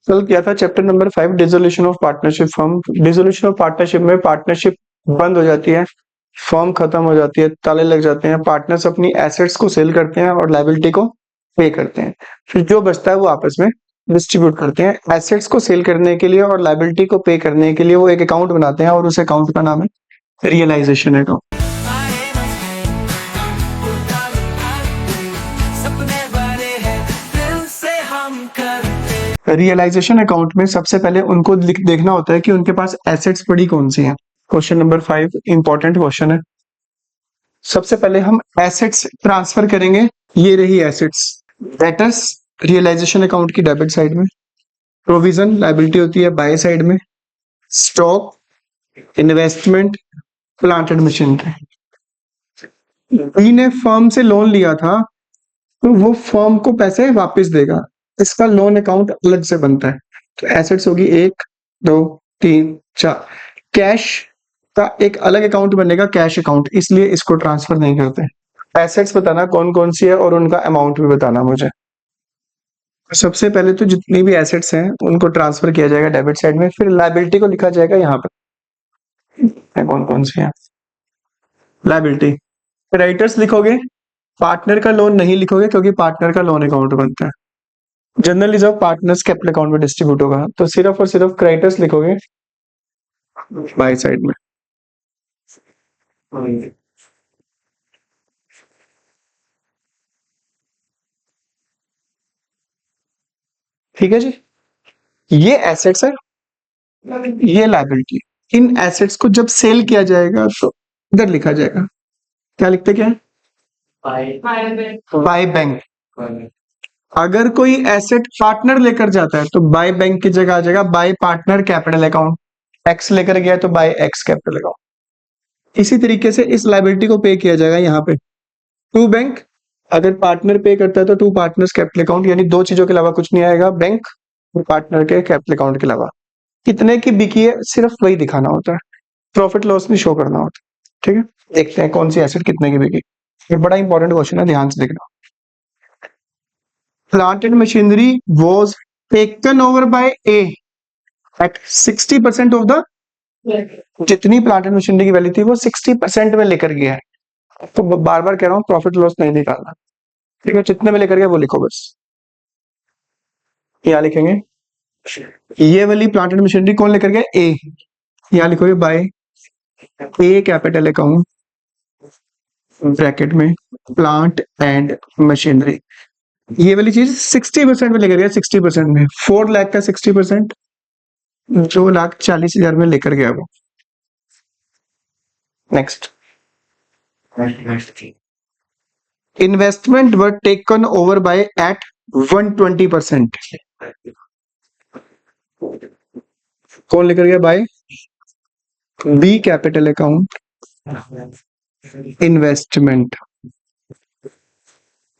कल किया था chapter number 5 dissolution of partnership firm. Dissolution of partnership में पार्टनरशिप बंद हो जाती है, फर्म खत्म हो जाती है, ताले लग जाते हैं, पार्टनर्स अपनी एसेट्स को सेल करते हैं और लायबिलिटी को पे करते हैं। फिर जो बचता है वो आपस में डिस्ट्रीब्यूट करते हैं। एसेट्स को सेल करने के लिए और लायबिलिटी को पे करने के लिए वो एक अकाउंट बनाते हैं और उस अकाउंट का नाम है रियलाइजेशन अकाउंट। रियलाइजेशन अकाउंट में सबसे पहले उनको देखना होता है कि उनके पास एसेट्स पड़ी कौन सी हैं। क्वेश्चन नंबर 5 इंपॉर्टेंट क्वेश्चन है। सबसे पहले हम एसेट्स ट्रांसफर करेंगे। ये रही एसेट्स, डेटर्स रियलाइजेशन अकाउंट की डेबिट साइड में, प्रोविजन लायबिलिटी होती है बाय साइड में, stock, investment, plant and machinery. B ने फर्म से लोन लिया था तो वो फर्म को पैसे वापस देगा, इसका लोन अकाउंट अलग से बनता है। तो एसेट्स होगी 1 2 3 4। कैश का एक अलग अकाउंट बनेगा, कैश अकाउंट, इसलिए इसको ट्रांसफर नहीं करते। एसेट्स बताना कौन कौन सी है और उनका अमाउंट भी बताना मुझे। सबसे पहले तो जितनी भी एसेट्स हैं उनको ट्रांसफर किया जाएगा डेबिट साइड में, फिर लायबिलिटी को लिखा जाएगा यहाँ पर कौन कौन सी है। लायबिलिटी क्रेडिटर्स लिखोगे, पार्टनर का लोन नहीं लिखोगे क्योंकि पार्टनर का लोन अकाउंट बनता है। जनरली जब पार्टनर्स कैपिटल अकाउंट में डिस्ट्रीब्यूट होगा तो सिर्फ और सिर्फ क्रेडिटर्स लिखोगे बाय साइड में। ठीक है जी, ये एसेट्स है, ये लायबिलिटी। इन एसेट्स को जब सेल किया जाएगा तो इधर लिखा जाएगा, क्या लिखते क्या है, बाय बैंक। अगर कोई एसेट पार्टनर लेकर जाता है तो बाय बैंक की जगह आ जाएगा bye partner capital account. X लेकर गया तो बाय एक्स कैपिटल अकाउंट। इसी तरीके से इस लायबिलिटी को पे किया जाएगा यहाँ पे टू बैंक। अगर पार्टनर पे करता है तो टू पार्टनर्स कैपिटल अकाउंट, यानी दो चीजों के अलावा कुछ नहीं आएगा, बैंक और पार्टनर के कैपिटल अकाउंट के अलावा। कितने की बिकी है सिर्फ वही दिखाना होता है, प्रॉफिट लॉस नहीं शो करना होता। ठीक है, देखते हैं कौन सी एसेट कितने की बिकी। ये बड़ा इंपॉर्टेंट क्वेश्चन है, ध्यान से देखना। Plant and machinery was taken over by a at 60% of the, जितनी प्लांट एंड मशीनरी की वैल्यू थी वो 60% में लेकर गया है। तो बार बार कह रहा हूँ प्रॉफिट लॉस नहीं निकालना। ठीक है, जितने में लेकर गया वो लिखो बस। यहाँ लिखेंगे ये वाली प्लांट एंड मशीनरी कौन लेकर गया, ए। यहाँ लिखोगे बाय ए कैपिटल अकाउंट ब्रैकेट में प्लांट एंड मशीनरी। ये वाली चीज 60% में लेकर गया, 60% में 4 लाख का 60% 2,40,000 में लेकर गया वो। Next, investment were taken over by at 120%। कौन लेकर गया, by B capital account investment.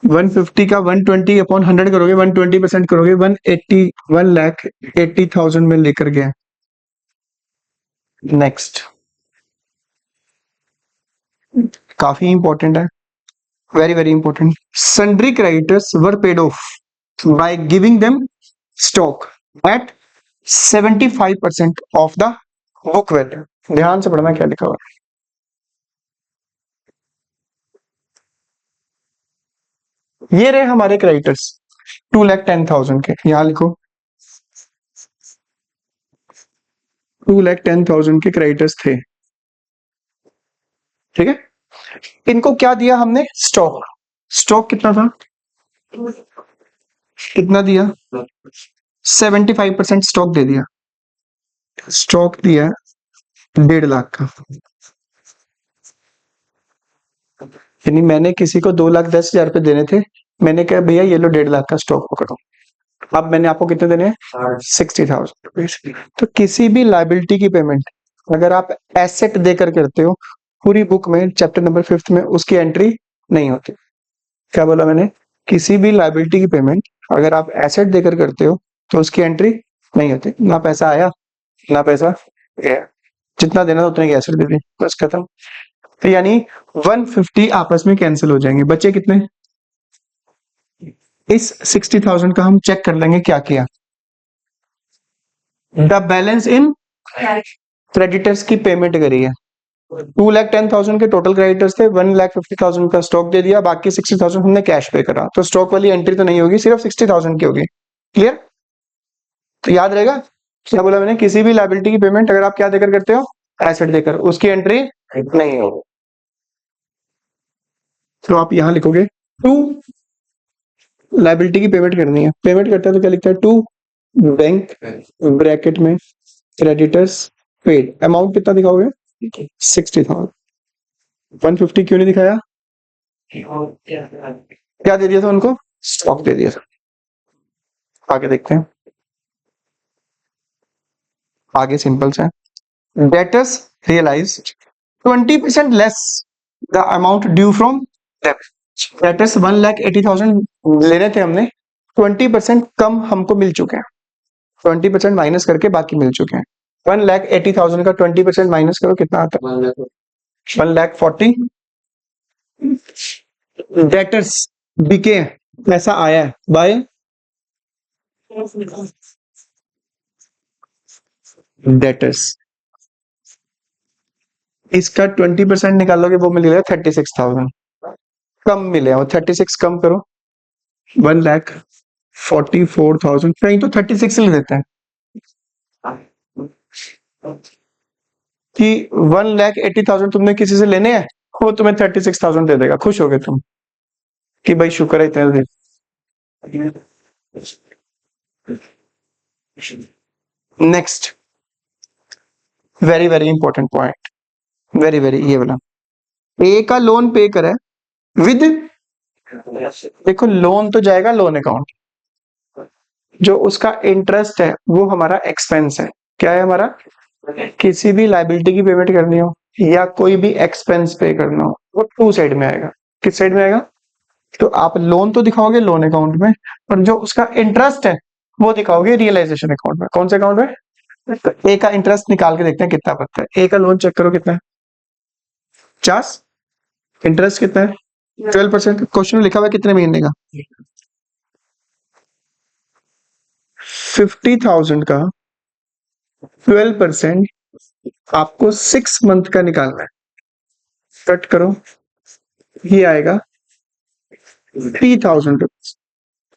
150 का 120 अपॉन 100 करोगे, 120% करोगे, 1,80,000 में लेकर गया। नेक्स्ट, काफी इंपॉर्टेंट है, very very important. Sundry creditors were paid of by giving them stock at 75% of the book value. ध्यान से पढ़ना क्या लिखा हुआ है। ये रहे हमारे क्रेडिटर्स 2,10,000 के, यहां लिखो 2,10,000 के क्रेडिटर्स थे। ठीक है, इनको क्या दिया हमने, स्टॉक। स्टॉक कितना था, कितना दिया, 75% स्टॉक दे दिया। स्टॉक दिया 1.5 लाख का, यानी मैंने किसी को 2,10,000 रुपए देने थे, मैंने कहा भैया ये लो 1.5 लाख का स्टॉक पकड़ो। अब मैंने आपको कितने देने हैं, 60,000 रुपीज। तो किसी भी लायबिलिटी की पेमेंट अगर आप एसेट देकर करते हो, पूरी बुक में चैप्टर नंबर 5 में उसकी एंट्री नहीं होती। क्या बोला मैंने, किसी भी लायबिलिटी की पेमेंट अगर आप एसेट देकर करते हो तो उसकी एंट्री नहीं होती। ना पैसा आया ना पैसा गया, जितना देना था उतने की एसेट दे दी, बस खत्म। तो यानी 150 आपस में कैंसिल हो जाएंगे, बचे कितने। इस 60,000 का हम चेक कर लेंगे क्या किया। द बैलेंस इन क्रेडिटर्स की पेमेंट करी है। 2,10,000 के टोटल क्रेडिटर्स थे, 1,50,000 का स्टॉक दे दिया, बाकी 60,000 हमने कैश पे करा, तो स्टॉक वाली एंट्री तो नहीं होगी, सिर्फ 60,000 की होगी। क्लियर? तो याद रहेगा क्या बोला मैंने, किसी भी लायबिलिटी की पेमेंट अगर आप क्या देकर करते हो, एसेट देकर, उसकी एंट्री नहीं होगी। तो आप यहां लिखोगे टू लायबिलिटी की पेमेंट करनी है, पेमेंट करता है तो क्या लिखता है, टू बैंक ब्रैकेट में क्रेडिटर्स पेड, अमाउंट कितना दिखाओगे, 60,000। 150 क्यों नहीं दिखाया, क्या दे दिया था उनको, स्टॉक दे दिया था। आगे देखते हैं, आगे सिंपल सा है, debtors realise 20% less the amount due from debit. Debtors 1,80,000 ले रहे थे हमने, 20% कम हमको मिल चुके हैं, 20% माइनस करके बाकी मिल चुके हैं। 1,80,000 का 20% माइनस करो कितना आता है, 1,40,000। डेटर्स बिके, पैसा आया है बाय डेटर्स, इसका 20% निकालोगे वो मिलेगा 36,000, कम मिले, और 36 कम करो, 1,44,000, कहीं तो 36 ले देते हैं कि 1,80,000 तुमने किसी से लेने हैं, वो तुम्हें 36,000 दे देगा, खुश हो गए तुम कि भाई शुक्र है इतने दे। Next, very very important point, very very, ये वाला, ए का लोन पे करे विद, देखो लोन तो जाएगा लोन अकाउंट, जो उसका इंटरेस्ट है वो हमारा एक्सपेंस है। क्या है हमारा, किसी भी लाइबिलिटी की पेमेंट करनी हो या कोई भी एक्सपेंस पे करना हो, वो टू साइड में आएगा। किस साइड में आएगा, तो आप लोन तो दिखाओगे लोन अकाउंट में, और जो उसका इंटरेस्ट है वो दिखाओगे रियलाइजेशन अकाउंट में। कौन से अकाउंट में, तो ए का इंटरेस्ट निकाल के देखते हैं कितना बनता है। ए का लोन चेक करो कितना है, 50, इंटरेस्ट कितना है, 12%। क्वेश्चन में लिखा हुआ है कितने महीने का, 50,000 का 12% आपको 6 मंथ का निकालना है। कट करो, ये आएगा 3,000 रुपीज।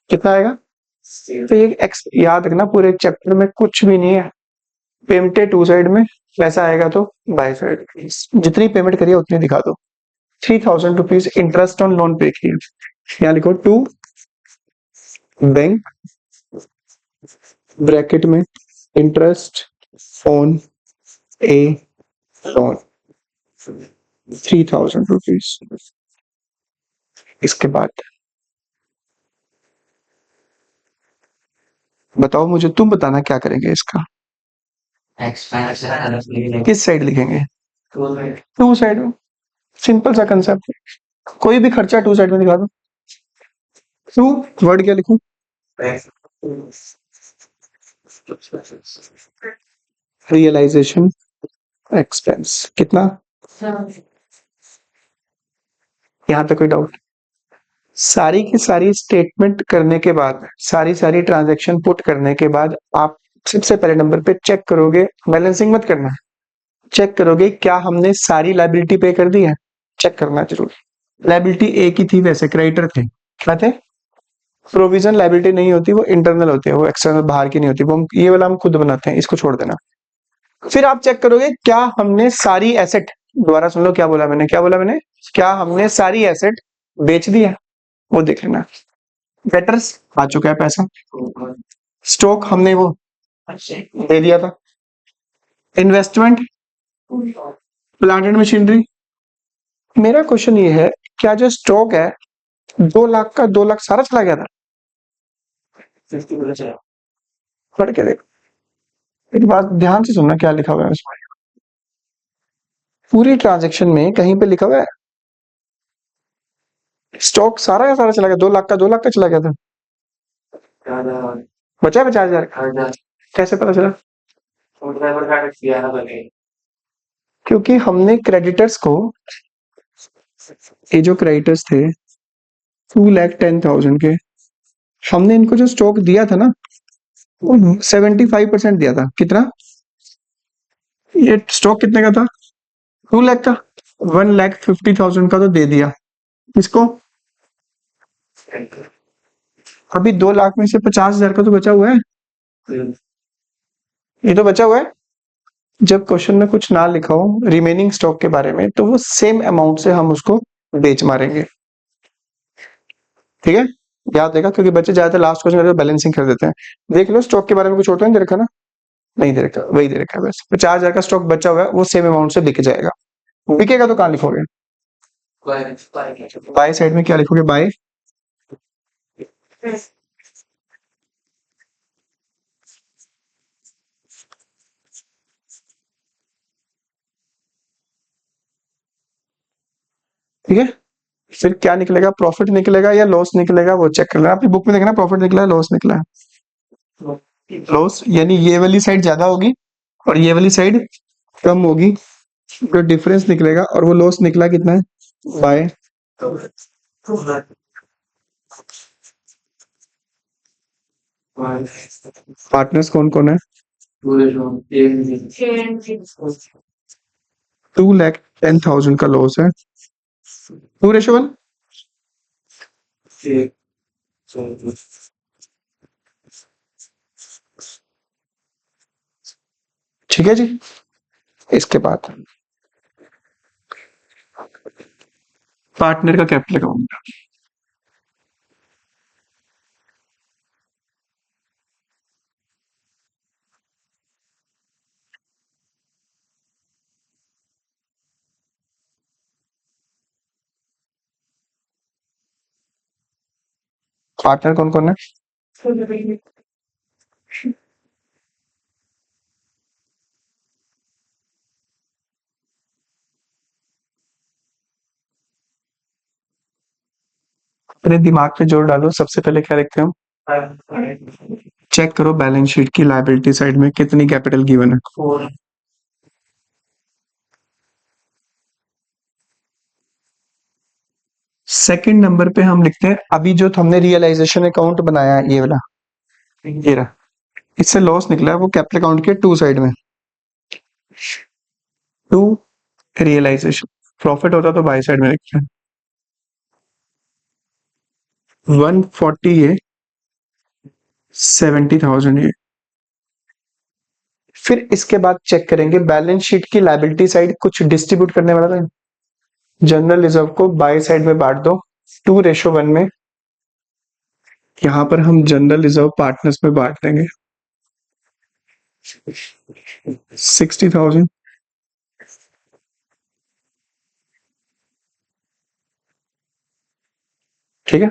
कितना आएगा, तो ये याद रखना, पूरे चैप्टर में कुछ भी नहीं है, पेमेंट टू साइड में, पैसा आएगा तो बाय साइड, जितनी पेमेंट करिए उतनी दिखा दो। 3,000 रुपीज इंटरेस्ट ऑन लोन पे किया, यहाँ लिखो टू बैंक ब्रैकेट में interest on A loan 3,000 rupees. इसके बाद बताओ मुझे, तुम बताना क्या करेंगे इसका, किस साइड लिखेंगे, टू साइड में, सिंपल सा कंसेप्ट, कोई भी खर्चा टू साइड में दिखा दो। टू वर्ड क्या लिखूं, रियलाइजेशन एक्सपेंस, कितना, यहां तक कोई डाउट, सारी की सारी स्टेटमेंट करने के बाद, सारी सारी ट्रांजैक्शन पुट करने के बाद, आप सबसे पहले नंबर पे चेक करोगे, बैलेंसिंग मत करना, चेक करोगे क्या हमने सारी लायबिलिटी पे कर दी है, चेक करना जरूर। लायबिलिटी ए की थी, वैसे क्रेडिटर थे, क्या थे, प्रोविजन लायबिलिटी नहीं होती, वो इंटरनल होती है, वो एक्सटर्नल बाहर की नहीं होती, वो ये वाला हम खुद बनाते हैं, इसको छोड़ देना। फिर आप चेक करोगे क्या हमने सारी एसेट, दोबारा सुन लो क्या बोला मैंने, क्या बोला मैंने, क्या हमने सारी एसेट बेच दी है, वो देख लेना। डेटर्स आ चुका है पैसा, स्टॉक हमने वो दे दिया था, इन्वेस्टमेंट प्लांट एंड मशीनरी। मेरा क्वेश्चन ये है, क्या जो स्टॉक है 2 लाख का, 2 लाख सारा चला गया था, पढ़ के देखो, एक बात ध्यान से सुनना क्या लिखा हुआ है उसमें, पूरी ट्रांजेक्शन में कहीं पे लिखा हुआ है स्टॉक सारा का सारा चला गया, 2 लाख का, 2 लाख का चला गया था, बचा है 50,000, कैसे पता चला, क्योंकि हमने क्रेडिटर्स को, ये जो क्रेडिटर्स थे 2,10,000 के, हमने इनको जो स्टॉक दिया था ना, 75% दिया था। कितना? ये स्टॉक कितने का था? 2 लाख का। 1,50,000 का तो दे दिया। किसको? अभी 2 लाख में से 50,000 का तो बचा हुआ है। ये तो बचा हुआ है। जब क्वेश्चन में कुछ ना लिखा हो रिमेनिंग स्टॉक के बारे में, तो वो सेम अमाउंट से हम उसको बेच मारेंगे। ठीक है, याद रहेगा, क्योंकि बच्चे ज्यादातर लास्ट क्वेश्चन करके बैलेंसिंग कर देते हैं। देख लो स्टॉक के बारे में कुछ और तो नहीं दे रखा ना? नहीं दे रखा, वही दे रखा है बस। 50,000 का स्टॉक बचा हुआ है, वो सेम अमाउंट से बिक जाएगा। बिकेगा तो कहाँ लिखोगे? बाय साइड में क्या लिखोगे? बाय। ठीक है, फिर क्या निकलेगा? प्रॉफिट निकलेगा या लॉस निकलेगा, वो चेक करना। अपनी बुक में देखना प्रॉफिट निकला है लॉस निकला है। लॉस यानी ये वाली साइड ज्यादा होगी और ये वाली साइड कम होगी, जो डिफरेंस निकलेगा। और वो लॉस निकला कितना है? बाय। पार्टनर्स कौन कौन है? 2,10,000 का लॉस है। 2:1। ठीक है जी। इसके बाद पार्टनर का कैपिटल अकाउंट। पार्टनर कौन कौन है? अपने दिमाग पे जोर डालो। सबसे पहले क्या लिखते हैं हम? चेक करो बैलेंस शीट की लायबिलिटी साइड में कितनी कैपिटल गिवन है। सेकंड नंबर पे हम लिखते हैं, अभी जो हमने रियलाइजेशन अकाउंट बनाया है, ये वाला, ये रहा, इससे लॉस निकला है, वो कैपिटल अकाउंट के टू साइड में। To realisation. प्रॉफिट होता तो बाई साइड में लिखते हैं। 140 ये, 70,000 ये। फिर इसके बाद चेक करेंगे बैलेंस शीट की लायबिलिटी साइड कुछ डिस्ट्रीब्यूट करने वाला था। जनरल रिजर्व को बाई साइड में बांट दो 2:1 में। यहां पर हम जनरल रिजर्व पार्टनर्स में बांट देंगे 60,000। ठीक है,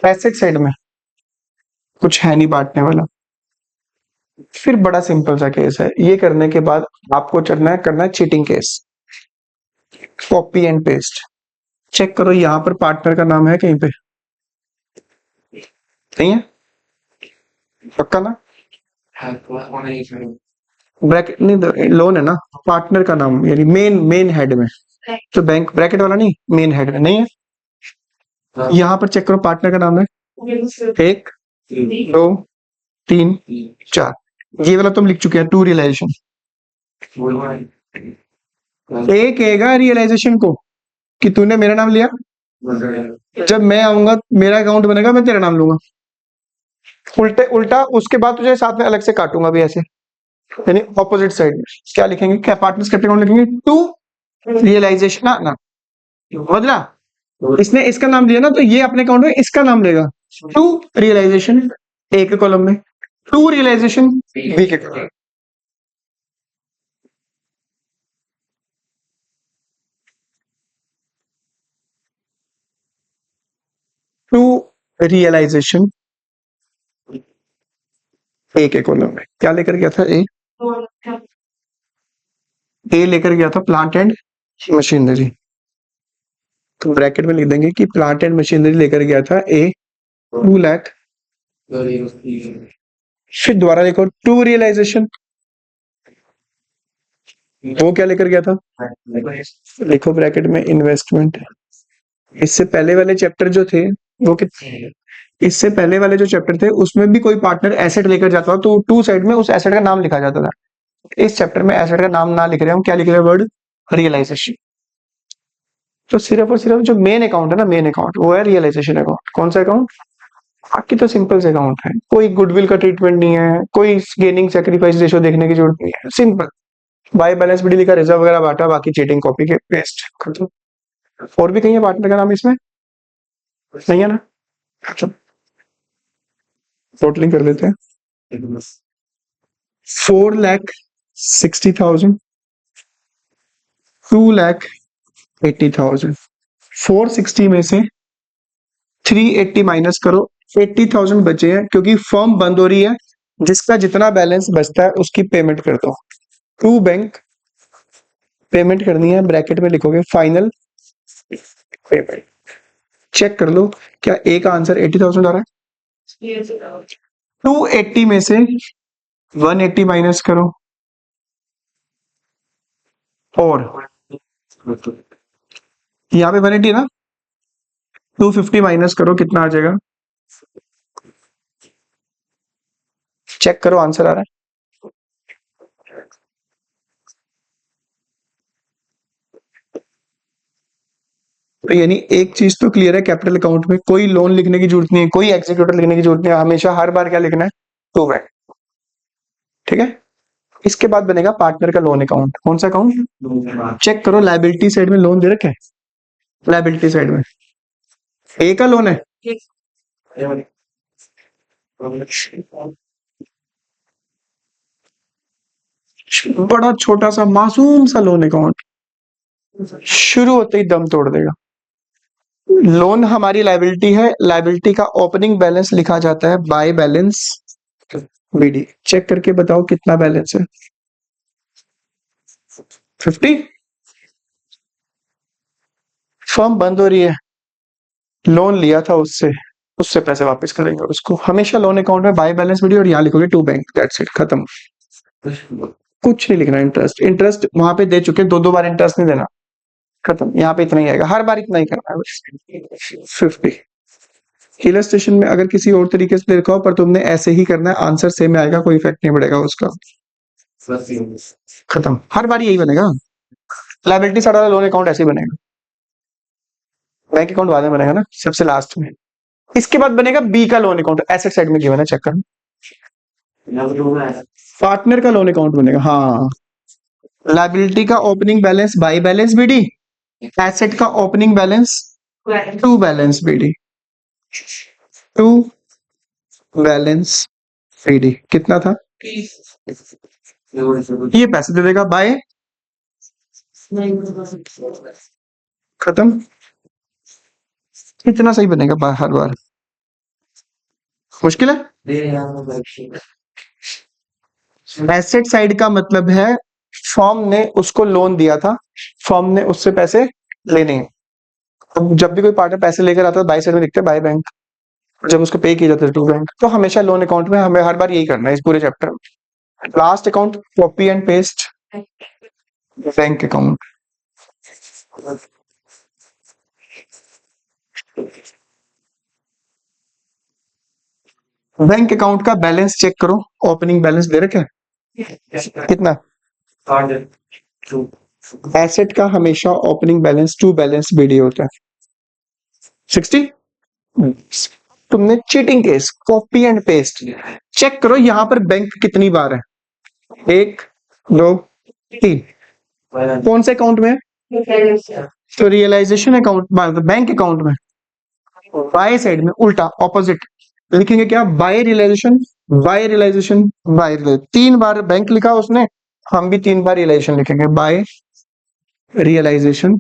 एसेट साइड में कुछ है नहीं बांटने वाला। फिर बड़ा सिंपल सा केस है। ये करने के बाद आपको करना है cheating case. Copy and paste. Check करो यहां पर पार्टनर का नाम है कहीं पे? नहीं है, पक्का ना? ब्रैकेट नहीं, लोन है ना। पार्टनर का नाम यानी मेन मेन हेड में, तो बैंक ब्रैकेट वाला नहीं, मेन हेड में नहीं है। यहाँ पर चेक करो पार्टनर का नाम है 1, 2, 3, 4। ये वाला तुम लिख चुके हैं, टू रियलाइजेशन। एक कहेगा रियलाइजेशन को कि तूने मेरा नाम लिया, जब मैं आऊंगा मेरा अकाउंट बनेगा, मैं तेरा नाम लूंगा। उल्टे उल्टा उसके बाद तुझे साथ में अलग से काटूंगा भी ऐसे, यानी ऑपोजिट साइड में। क्या लिखेंगे? क्या पार्टनर्स कैपिटल अकाउंट लिखेंगे? टू रियलाइजेशन ना ना, बदला। इसने इसका नाम लिया ना, तो ये अपने अकाउंट में इसका नाम लेगा। टू रियलाइजेशन ए के कॉलम में, टू रियलाइजेशन बी के कॉलम। टू रियलाइजेशन ए के कॉलम में क्या लेकर गया था? ए लेकर गया था प्लांट एंड मशीनरी। तो ब्रैकेट में लिख देंगे कि प्लांट एंड मशीनरी लेकर गया था ए 2 लाख। फिर दोबारा लिखो टू रियलाइजेशन, वो क्या लेकर गया था? लिखो ब्रैकेट में इन्वेस्टमेंट। इससे पहले वाले चैप्टर जो थे वो कितने? इससे पहले वाले जो चैप्टर थे उसमें भी कोई पार्टनर एसेट लेकर जाता था तो टू साइड में उस एसेट का नाम लिखा जाता था। इस चैप्टर में एसेट का नाम ना लिख रहे हम, क्या लिख रहे हैं? Word realisation. तो सिर्फ और सिर्फ जो मेन अकाउंट है ना, मेन अकाउंट वो है रियलाइजेशन अकाउंट। कौन सा अकाउंट? बाकी तो सिंपल से अकाउंट है, कोई गुडविल का ट्रीटमेंट नहीं है, कोई गेनिंग सेक्रीफाइस रेशो देखने की जरूरत नहीं है, सिंपल। बाय बैलेंस भी लिखा, रिजर्व वगैरह बांटा, बाकी चीटिंग कॉपी के पेस्ट। और भी कहीं है पार्टनर का नाम इसमें? नहीं है ना? अच्छा, टोटलिंग कर लेते हैं। 4,60,000, 2,80,000। 460 में से 380 माइनस करो, 80,000 बचे हैं क्योंकि फर्म बंद हो रही है। जिसका जितना बैलेंस बचता है उसकी पेमेंट कर दो। टू बैंक पेमेंट करनी है, ब्रैकेट में लिखोगे फाइनल पेमेंट। चेक कर लो क्या ए का आंसर 80,000 आ रहा है? 280 में से 180 माइनस करो और यहाँ पे 180 ना, 250 माइनस करो, कितना आ जाएगा? चेक करो, आंसर आ रहा है। तो यानी एक चीज तो क्लियर है, कैपिटल अकाउंट में कोई लोन लिखने की जरूरत नहीं है, कोई एग्जीक्यूटर लिखने की जरूरत नहीं है, हमेशा हर बार क्या लिखना है? To bank. ठीक है। इसके बाद बनेगा पार्टनर का लोन अकाउंट। कौन सा अकाउंट? चेक करो, लाइबिलिटी साइड में लोन दे रखे है, लाइबिलिटी साइड में ए का लोन है। बड़ा छोटा सा मासूम सा लोन अकाउंट, शुरू होते ही दम तोड़ देगा। लोन हमारी लाइबिलिटी है, लाइबिलिटी का ओपनिंग बैलेंस लिखा जाता है बाय बैलेंस बीडी। चेक करके बताओ कितना बैलेंस है? 50। फर्म बंद हो रही है, लोन लिया था उससे, उससे पैसे वापस करेंगे उसको। हमेशा लोन अकाउंट में बाय बैलेंस बीडी और यहाँ लिखोगे टू बैंक, दैट्स इट, खत्म। कुछ नहीं लिखना। इंटरेस्ट, इंटरेस्ट वहां पे दे चुके, दो दो बार इंटरेस्ट नहीं देना, खत्म। यहाँ पे इतना ही आएगा, हर बार इतना ही करना है। 50 इलस्ट्रेशन में अगर किसी और तरीके से लिखा हो पर तुमने ऐसे ही करना है, आंसर सेम आएगा, कोई इफेक्ट नहीं पड़ेगा उसका, खत्म। हर बार यही बनेगा। लाइबिलिटी साइड वाला लोन अकाउंट ऐसे ही बनेगा, बैंक अकाउंट बाद में बनेगा ना, सबसे लास्ट में। इसके बाद बनेगा बी का लोन अकाउंट, एसेट साइड में गिवन है, चेक करना। पार्टनर का लोन अकाउंट बनेगा, हाँ। लाइबिलिटी का opening balance by balance BD, asset का opening balance to balance BD, to balance BD. कितना था? ये पैसे दे देगा बाय, खत्म। इतना सही बनेगा हर बार, मुश्किल है। एसेट साइड का मतलब है फॉर्म ने उसको लोन दिया था, फॉर्म ने उससे पैसे लेने हैं। अब जब भी कोई पार्टनर पैसे लेकर आता है बाई साइड में लिखते हैं बाय बैंक, जब उसको पे किया जाता है टू बैंक। तो हमेशा लोन अकाउंट में हमें हर बार यही करना है इस पूरे चैप्टर में। Last account copy and paste, bank account. Bank account का बैलेंस चेक करो, ओपनिंग बैलेंस दे रखे कितना? एसेट का हमेशा opening balance to balance BD होता है, 60। तुमने cheating case, copy and paste. Check करो यहाँ पर बैंक कितनी बार है, 1 2 3। कौन से अकाउंट में? तो रियलाइजेशन अकाउंट, बैंक अकाउंट में। बाय साइड में उल्टा ऑपोजिट लिखेंगे, क्या? By realisation, by realisation, by realisation. 3 बार बैंक लिखा उसने, हम भी 3 बार रियलाइजेशन लिखेंगे, बाय रियलाइजेशन।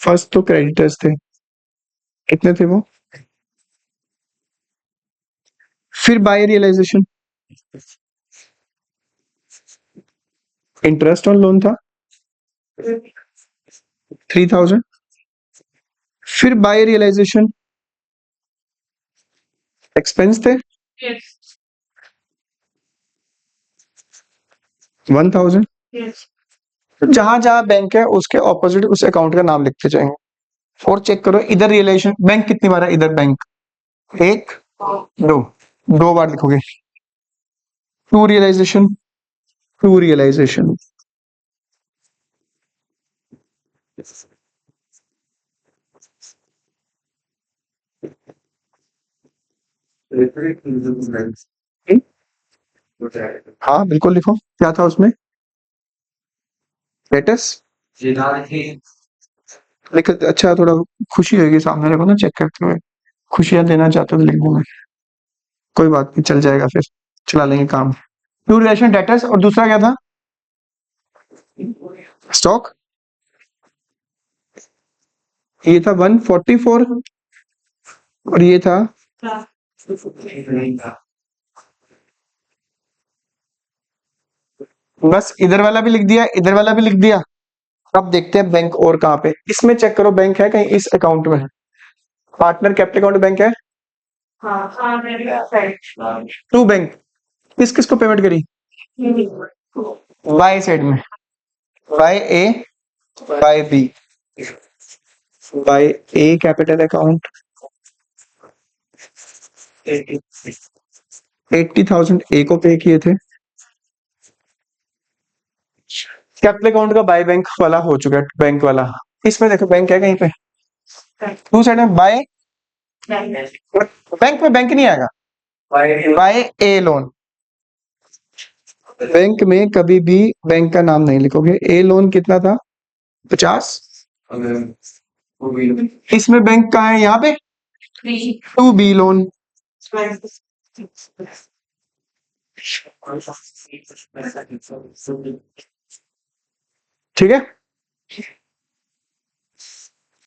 फर्स्ट तो क्रेडिटर्स थे, कितने थे वो? फिर by realisation, interest on loan था 3,000। फिर बाय रियलाइजेशन एक्सपेंस थे 1,000। जहां जहां बैंक है उसके ऑपोजिट उस अकाउंट का नाम लिखते जाएंगे। और चेक करो इधर रियलाइजेशन बैंक कितनी बार है, इधर बैंक एक दो, दो बार लिखोगे। To realisation, to realisation. हाँ बिल्कुल लिखो, क्या था उसमें? स्टेटस लिख, अच्छा थोड़ा खुशी होगी सामने देखो ना, चेक करते हुए। खुशियां देना चाहते हो तो लिख दूंगा, कोई बात नहीं, चल जाएगा, फिर चला लेंगे काम। टू रिलेशन डेटर्स, और दूसरा क्या था? स्टॉक। ये था 144 और ये था बस, इधर वाला भी लिख दिया, इधर वाला भी लिख दिया। अब देखते हैं बैंक और कहाँ पे, इसमें चेक करो बैंक है कहीं इस अकाउंट में है, पार्टनर कैपिटल अकाउंट बैंक है। टू बैंक किस किस को पेमेंट करी? वाई साइड में, वाई ए, वाई बी। वाई ए कैपिटल अकाउंट 80,000 ए को पे किए थे। कैपिटल अकाउंट का बाय बैंक वाला हो चुका है, बैंक वाला। इसमें देखो बैंक है कहीं पे, टू साइड में बाय, बैंक में बैंक नहीं आएगा, बाय ए लोन। बैंक में कभी भी बैंक का नाम नहीं लिखोगे। ए लोन कितना था? 50। इसमें बैंक कहाँ है? यहाँ पे टू बी लोन। ठीक है,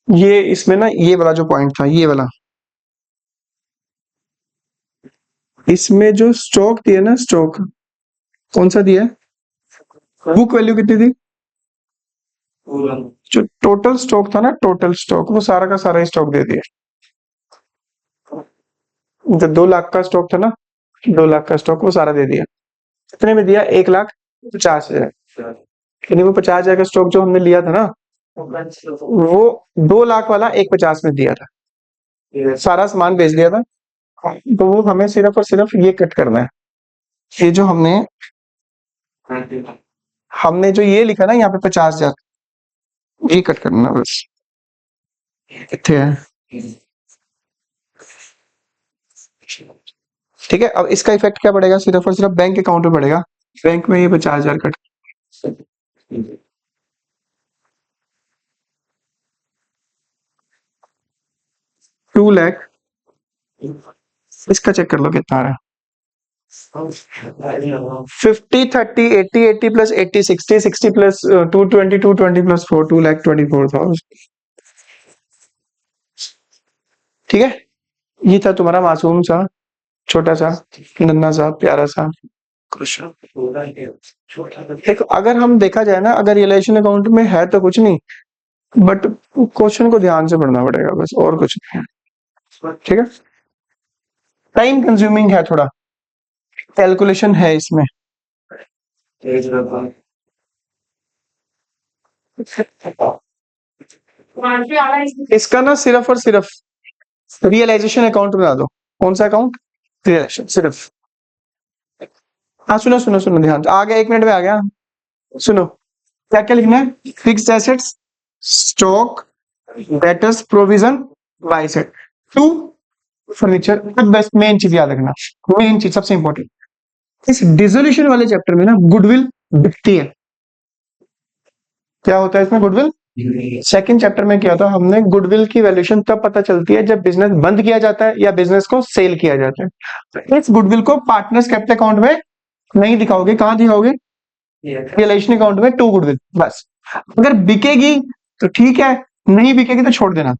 ये इसमें ना ये वाला जो पॉइंट था, ये वाला, इसमें जो स्टॉक दिया ना, स्टॉक कौन सा दिया है? बुक वैल्यू कितनी थी? जो टोटल स्टॉक था ना, टोटल स्टॉक, वो सारा का सारा स्टॉक दे दिया। जो 2 लाख का स्टॉक था ना, 2 लाख का स्टॉक वो सारा दे दिया। कितने में दिया? 1,50,000। यानी वो 50,000 का स्टॉक जो हमने लिया था ना, वो 2 लाख वाला 1,50 में दिया था, सारा सामान बेच दिया था। तो वो हमें सिर्फ और सिर्फ ये कट करना है, ये जो हमने हमने जो ये लिखा ना यहाँ पे 50,000, ये कट करना है बस। कितने है? ठीक है, अब इसका इफेक्ट क्या पड़ेगा? सिर्फ और सिर्फ बैंक अकाउंट में पड़ेगा। बैंक में ये 50,000 कट, 2 लाख। इसका चेक कर लो कितना आ रहा है। 50 30 80 80 प्लस 80 60 60 प्लस 220 220 प्लस 4 2,24,000। ठीक है, ये था तुम्हारा मासूम सा, छोटा सा, नन्ना सा, प्यारा सा क्वेश्चन। देखो अगर हम देखा जाए ना, अगर रिलेशन अकाउंट में है तो कुछ नहीं, बट क्वेश्चन को ध्यान से पढ़ना पड़ेगा बस, और कुछ नहीं है। ठीक है, टाइम कंज्यूमिंग है थोड़ा, कैलकुलेशन है इसमें। इसका ना सिर्फ और सिर्फ रियलाइजेशन अकाउंट बना दो। कौन सा अकाउंट? रियलाइजेशन सिर्फ। हाँ सुनो सुनो सुनो, ध्यान से, आ गया, 1 मिनट में आ गया। सुनो, क्या क्या लिखना है? Fixed assets, stock, debtors, provision, by set, to furniture. बस मेन चीज याद रखना, मेन चीज सबसे इंपॉर्टेंट, इस डिसोल्यूशन वाले चैप्टर में ना गुडविल दिखती है। क्या होता है इसमें? गुडविल। सेकंड चैप्टर में क्या था, हमने गुडविल की वैल्यूएशन तब पता चलती है जब बिजनेस बंद किया जाता है या बिजनेस को सेल किया जाता है। तो इस गुडविल को पार्टनर्स कैपिटल अकाउंट में नहीं दिखाओगे, कहां दिखाओगे? रियलाइजेशन अकाउंट में, टू गुडविल बस। अगर बिकेगी तो ठीक है, नहीं बिकेगी तो छोड़ देना।